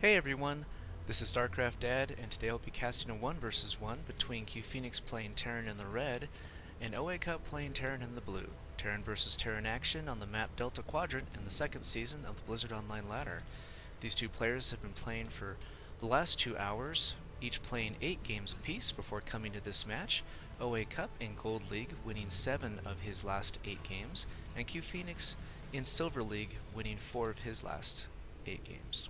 Hey everyone, this is Starcraft Dad, and today I'll be casting a 1 versus 1 between CuePhoenix playing Terran in the red, and oacup playing Terran in the blue. Terran versus Terran action on the map Delta Quadrant in the second season of the Blizzard Online ladder. These two players have been playing for the last 2 hours, each playing 8 games apiece before coming to this match. oacup in Gold League winning 7 of his last 8 games, and CuePhoenix in Silver League winning 4 of his last 8 games.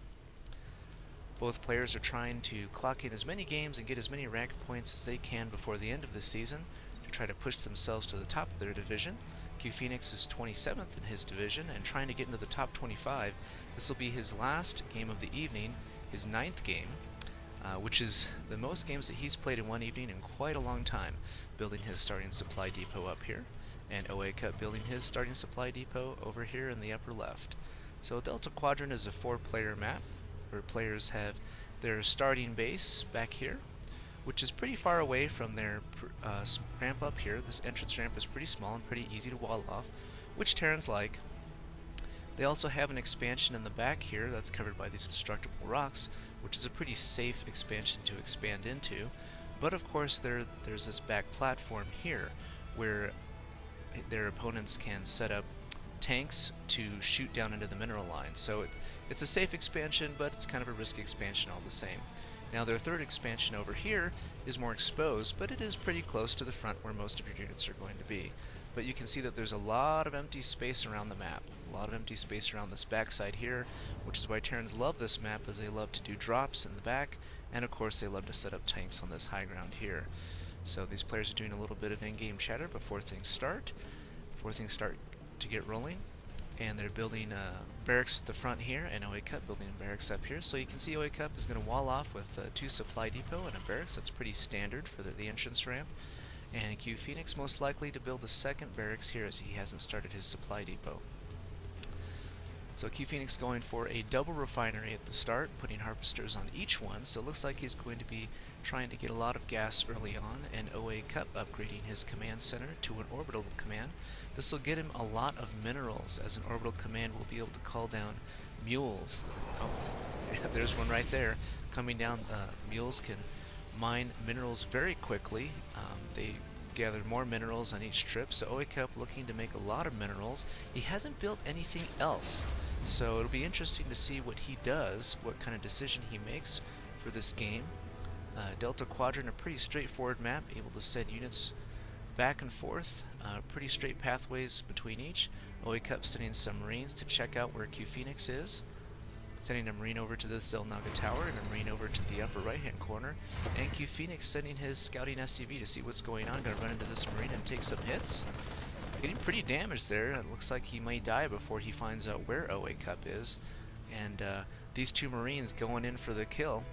Both players are trying to clock in as many games and get as many rank points as they can before the end of the season to try to push themselves to the top of their division. CuePhoenix is 27th in his division and trying to get into the top 25. This will be his last game of the evening, his 9th game, which is the most games that he's played in one evening in quite a long time, building his starting supply depot up here, and oacup building his starting supply depot over here in the upper left. So Delta Quadrant is a 4-player map, where players have their starting base back here, which is pretty far away from their ramp up here. This entrance ramp is pretty small and pretty easy to wall off, which Terrans like. They also have an expansion in the back here that's covered by these destructible rocks, which is a pretty safe expansion to expand into. But of course there's this back platform here where their opponents can set up tanks to shoot down into the mineral line. So it's a safe expansion, but it's kind of a risky expansion all the same. Now their third expansion over here is more exposed, but it is pretty close to the front where most of your units are going to be. But you can see that there's a lot of empty space around the map, a lot of empty space around this backside here, which is why Terrans love this map, as they love to do drops in the back, and of course they love to set up tanks on this high ground here. So these players are doing a little bit of in-game chatter before things start to get rolling, and they're building barracks at the front here, and oacup building barracks up here. So you can see oacup is going to wall off with 2 supply depot and a barracks. That's pretty standard for the entrance ramp. And CuePhoenix most likely to build a second barracks here, as he hasn't started his supply depot. So CuePhoenix going for a double refinery at the start, putting harvesters on each one. So it looks like he's going to be trying to get a lot of gas early on, and oacup upgrading his command center to an orbital command. This will get him a lot of minerals, as an orbital command will be able to call down mules. Oh, there's one right there coming down. Mules can mine minerals very quickly. They gather more minerals on each trip, so oacup looking to make a lot of minerals. He hasn't built anything else, so it'll be interesting to see what he does, what kind of decision he makes for this game. Delta Quadrant, a pretty straightforward map, able to send units back and forth, pretty straight pathways between each. oacup sending some Marines to check out where CuePhoenix is, sending a Marine over to the Zelnaga Tower and a Marine over to the upper right hand corner, and CuePhoenix sending his scouting SCV to see what's going on. Gonna run into this Marine and take some hits. Getting pretty damaged there. It looks like he might die before he finds out where oacup is. And these 2 Marines going in for the kill,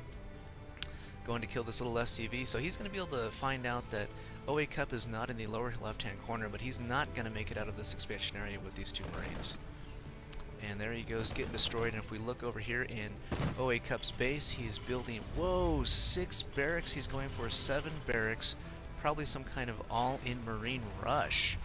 going to kill this little SCV. So he's going to be able to find out that oacup is not in the lower left hand corner, but he's not going to make it out of this expansion area with these 2 Marines. And there he goes, getting destroyed. And if we look over here in oacup's base, he's building, whoa, 6 barracks. He's going for 7 barracks, probably some kind of all-in Marine rush.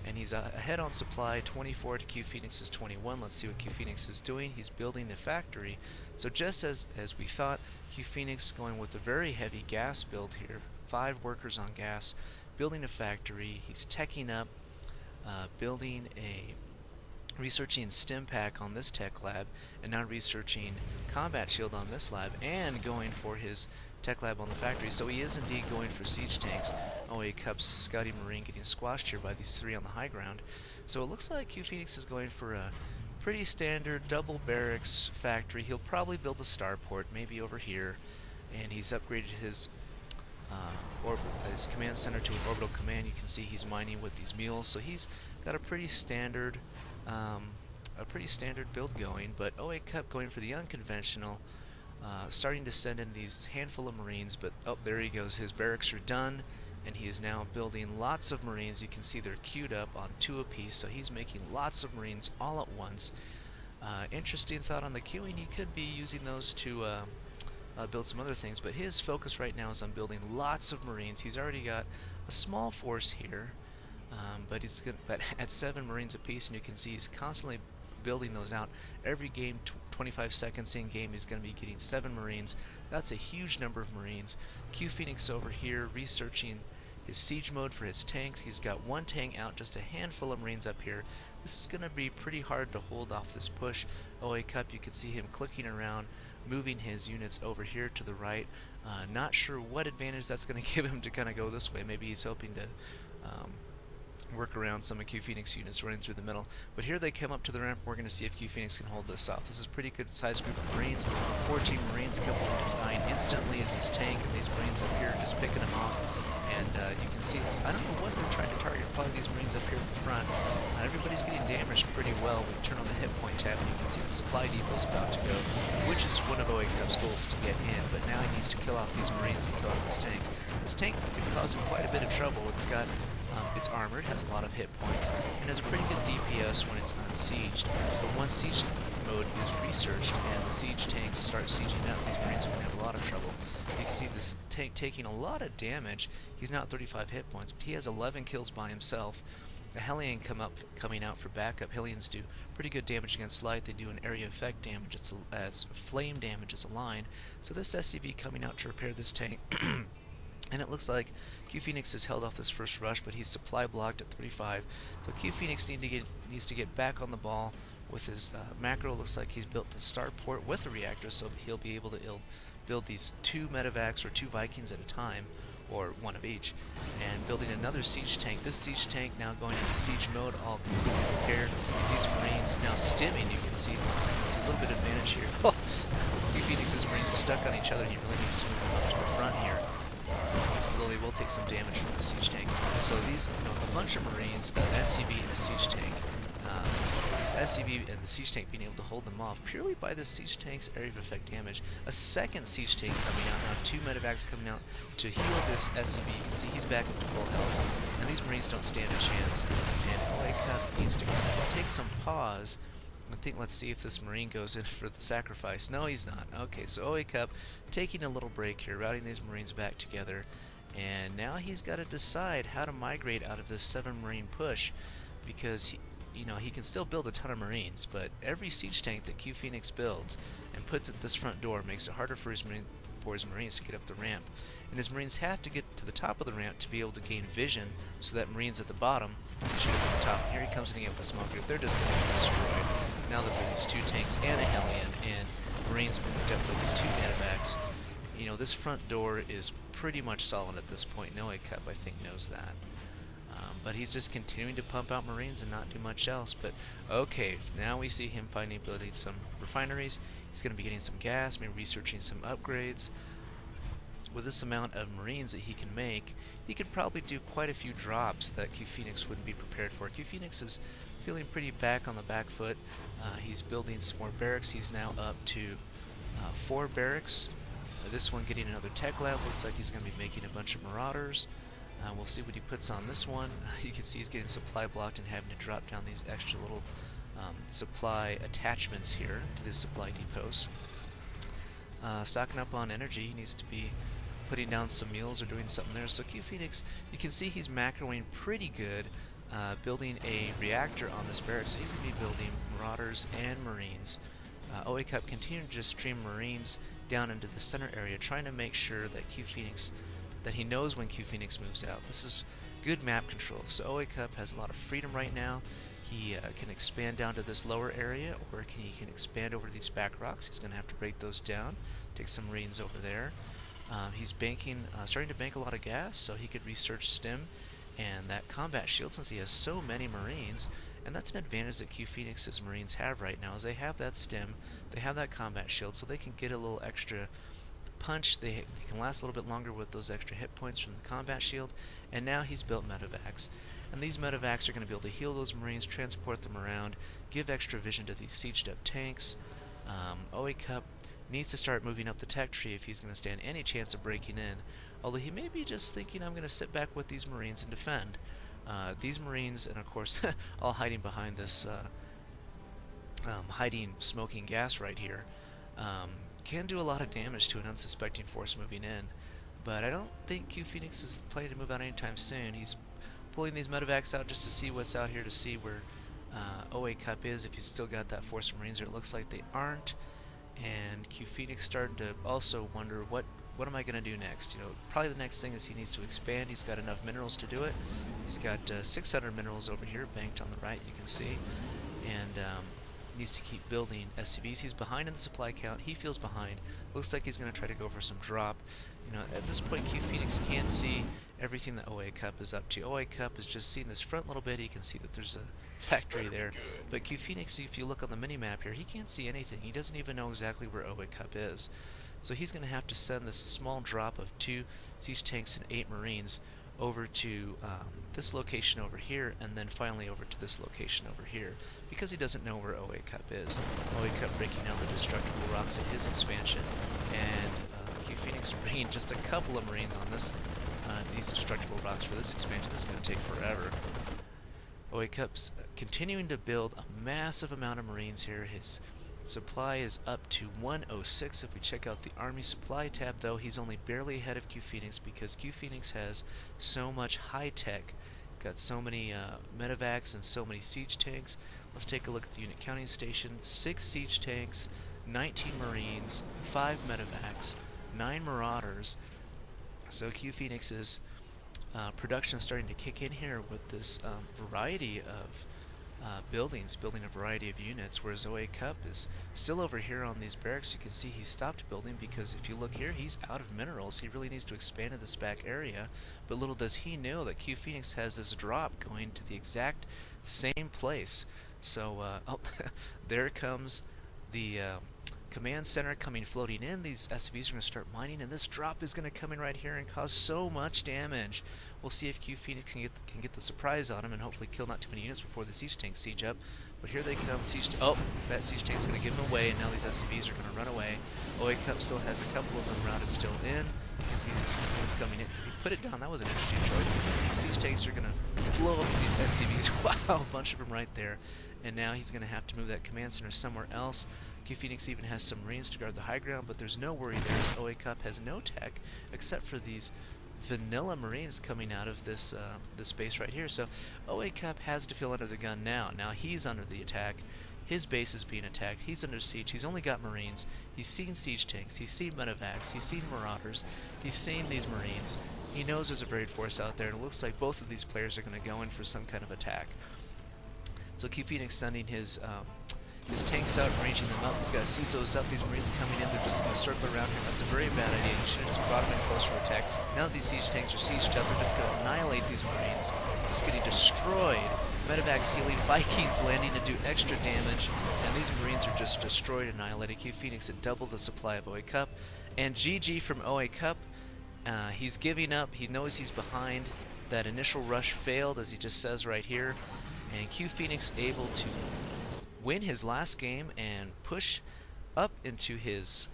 And he's ahead on supply, 24 to CuePhoenix's 21. Let's see what CuePhoenix is doing. He's building the factory. So just as we thought, CuePhoenix going with a very heavy gas build here. 5 workers on gas, building a factory. He's teching up, building a researching stim pack on this tech lab, and now researching combat shield on this lab, and going for his tech lab on the factory. So he is indeed going for siege tanks. oacup's scouting Marine getting squashed here by these 3 on the high ground. So it looks like CuePhoenix is going for a pretty standard double barracks factory. He'll probably build a starport, maybe over here, and he's upgraded his command center to an orbital command. You can see he's mining with these mules, so he's got a pretty standard build going. But oacup going for the unconventional, starting to send in these handful of Marines. But oh, there he goes, his barracks are done, and he is now building lots of Marines. You can see they're queued up on 2 apiece, so he's making lots of Marines all at once. Interesting thought on the queuing, he could be using those to build some other things, but his focus right now is on building lots of Marines. He's already got a small force here, but at 7 Marines apiece, and you can see he's constantly building those out. Every game 25 seconds in game, he's going to be getting 7 Marines. That's a huge number of Marines. CuePhoenix over here researching his siege mode for his tanks. He's got 1 tank out, just a handful of Marines up here. This is going to be pretty hard to hold off this push. oacup, you can see him clicking around, moving his units over here to the right. Not sure what advantage that's going to give him to kind of go this way. Maybe he's hoping to work around some of CuePhoenix units running through the middle. But here they come up to the ramp. We're going to see if CuePhoenix can hold this off. This is a pretty good sized group of Marines. 14 Marines, a couple of them dying instantly as this tank and these Marines up here just picking them off. And you can see, I don't know what they're trying to target, probably these Marines up here at the front. Everybody's getting damaged pretty well. We turn on the hit point tab and you can see the supply depot's about to go, which is one of oacup's goals to get in. But now he needs to kill off these Marines and kill off this tank. This tank could cause him quite a bit of trouble. It's got it's armored, has a lot of hit points, and has a pretty good DPS when it's unsieged. But once siege mode is researched and the siege tanks start sieging up, these Marines are going to have a lot of trouble. You can see this tank taking a lot of damage. He's now at 35 hit points, but he has 11 kills by himself. A Hellion coming out for backup. Hellions do pretty good damage against light. They do an area effect damage as flame damage as a line. So this SCV coming out to repair this tank. And it looks like CuePhoenix has held off this first rush, but he's supply blocked at 35. So CuePhoenix needs to get back on the ball with his macro. Looks like he's built the starport with a reactor, so he'll be able to build these 2 medevacs or 2 Vikings at a time, or 1 of each, and building another siege tank. This siege tank now going into siege mode, all completely prepared. These Marines now stimming. You can see a little bit of advantage here. CuePhoenix's Marines stuck on each other. He really needs to move them up to the front here. Although they will take some damage from the siege tank. So these, a bunch of Marines, an SCV and a siege tank. This SCV and the siege tank being able to hold them off purely by the siege tank's area of effect damage. A second siege tank coming out now, 2 medevacs coming out to heal this SCV. You can see he's back up to full health, and these Marines don't stand a chance. And oacup needs to take some pause. I think, let's see if this Marine goes in for the sacrifice. No, he's not. Okay, so oacup taking a little break here, routing these Marines back together. And now he's got to decide how to migrate out of this 7 Marine push, because he can still build a ton of Marines, but every siege tank that CuePhoenix builds and puts at this front door makes it harder for his Marines to get up the ramp. And his Marines have to get to the top of the ramp to be able to gain vision, so that Marines at the bottom shoot up at the top. Here he comes in with the smoke group. They're just going to be destroyed. Now that there's 2 tanks and a Hellion, and Marines moved up with these 2 medevacs. This front door is pretty much solid at this point. No oacup, I think, knows that. But he's just continuing to pump out Marines and not do much else. But okay, now we see him finally building some refineries. He's going to be getting some gas, maybe researching some upgrades. With this amount of Marines that he can make, he could probably do quite a few drops that CuePhoenix wouldn't be prepared for. CuePhoenix is feeling pretty back on the back foot. He's building some more barracks. He's now up to 4 barracks. This one getting another tech lab. Looks like he's going to be making a bunch of Marauders. We'll see what he puts on this one. You can see he's getting supply blocked and having to drop down these extra little supply attachments here to the supply depots. Stocking up on energy. He needs to be putting down some mules or doing something there. So CuePhoenix, you can see he's macroing pretty good, building a reactor on this barrack. So he's going to be building Marauders and Marines. oacup continuing to just stream Marines down into the center area, trying to make sure that that he knows when CuePhoenix moves out. This is good map control. So oacup has a lot of freedom right now. He can expand down to this lower area, or he can expand over these back rocks. He's going to have to break those down, take some Marines over there. He's starting to bank a lot of gas, so he could research stim and that combat shield, since he has so many Marines. And that's an advantage that CuePhoenix's Marines have right now, is they have that stim, they have that combat shield, so they can get a little extra punch. They can last a little bit longer with those extra hit points from the combat shield. And now he's built medevacs. And these medevacs are going to be able to heal those Marines, transport them around, give extra vision to these sieged up tanks. oacup needs to start moving up the tech tree if he's going to stand any chance of breaking in. Although he may be just thinking, I'm going to sit back with these Marines and defend. These Marines, and of course, all hiding behind this hiding smoking gas right here, can do a lot of damage to an unsuspecting force moving in. But I don't think CuePhoenix is planning to move out anytime soon. He's pulling these medevacs out just to see what's out here, to see where oacup is, if he's still got that force of Marines, or it looks like they aren't. And CuePhoenix started to also wonder, what am I going to do next? You know, probably the next thing is he needs to expand. He's got enough minerals to do it. He's got 600 minerals over here banked on the right, you can see, and needs to keep building SCVs. He's behind in the supply count. He feels behind. Looks like he's going to try to go for some drop. You know, at this point, CuePhoenix can't see everything that oacup is up to. oacup is just seeing this front little bit. He can see that there's a factory there. But CuePhoenix, if you look on the mini-map here, he can't see anything. He doesn't even know exactly where oacup is. So he's going to have to send this small drop of 2 siege tanks and 8 Marines over to this location over here, and then finally over to this location over here, because he doesn't know where oacup is. oacup breaking down the destructible rocks in his expansion, and CuePhoenix bringing just a couple of Marines on these destructible rocks for this expansion. This is going to take forever. oacup's continuing to build a massive amount of Marines here. His supply is up to 106. If we check out the Army Supply tab, though, he's only barely ahead of CuePhoenix because CuePhoenix has so much high-tech. Got so many medevacs and so many siege tanks. Let's take a look at the unit counting station. 6 siege tanks, 19 Marines, 5 medevacs, 9 Marauders. So CuePhoenix's production is starting to kick in here with this variety of buildings, building a variety of units, whereas oacup is still over here on these barracks. You can see he stopped building because if you look here, he's out of minerals. He really needs to expand in this back area, but little does he know that CuePhoenix has this drop going to the exact same place. So, oh, there comes the command center coming floating in. These SCVs are going to start mining, and this drop is going to come in right here and cause so much damage. We'll see if CuePhoenix can get the surprise on him and hopefully kill not too many units before the siege tanks siege up. But here they come. Oh, that siege tank's going to give him away, and now these SCVs are going to run away. oacup still has a couple of them routed still in. You can see these units coming in. He put it down. That was an interesting choice. These siege tanks are going to blow up these SCVs. Wow, a bunch of them right there. And now he's going to have to move that command center somewhere else. CuePhoenix even has some Marines to guard the high ground, but there's no worry there, as oacup has no tech except for these vanilla Marines coming out of this this base right here. So oacup has to feel under the gun now. Now he's under the attack. His base is being attacked. He's under siege. He's only got Marines. He's seen siege tanks. He's seen medevacs. He's seen Marauders. He's seen these Marines. He knows there's a varied force out there, and it looks like both of these players are going to go in for some kind of attack. So CuePhoenix sending his tanks out, ranging them up. He's got CISOs up. These Marines coming in. They're just going to circle around him. That's a very bad idea. He should have just brought them in closer to attack. Now that these siege tanks are sieged up, they're just going to annihilate these Marines. Just getting destroyed. Medevacs healing, Vikings landing to do extra damage, and these Marines are just destroyed, annihilated. CuePhoenix at double the supply of oacup. And GG from oacup. He's giving up. He knows he's behind. That initial rush failed, as he just says right here. And CuePhoenix able to win his last game and push up into his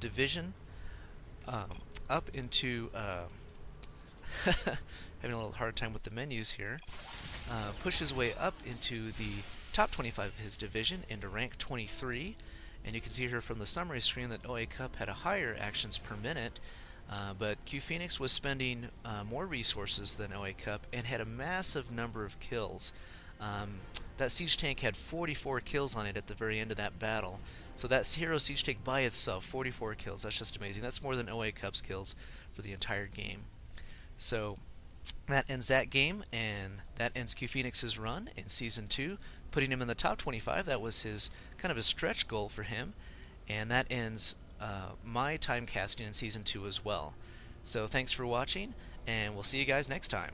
division, up into having a little hard time with the menus here, push his way up into the top 25 of his division into rank 23, and you can see here from the summary screen that oacup had a higher actions per minute, but CuePhoenix was spending more resources than oacup and had a massive number of kills. That siege tank had 44 kills on it at the very end of that battle. So that hero siege tank by itself, 44 kills. That's just amazing. That's more than oacup's kills for the entire game. So that ends that game, and that ends CuePhoenix's run in Season 2, putting him in the top 25. That was his kind of a stretch goal for him, and that ends my time casting in Season 2 as well. So thanks for watching, and we'll see you guys next time.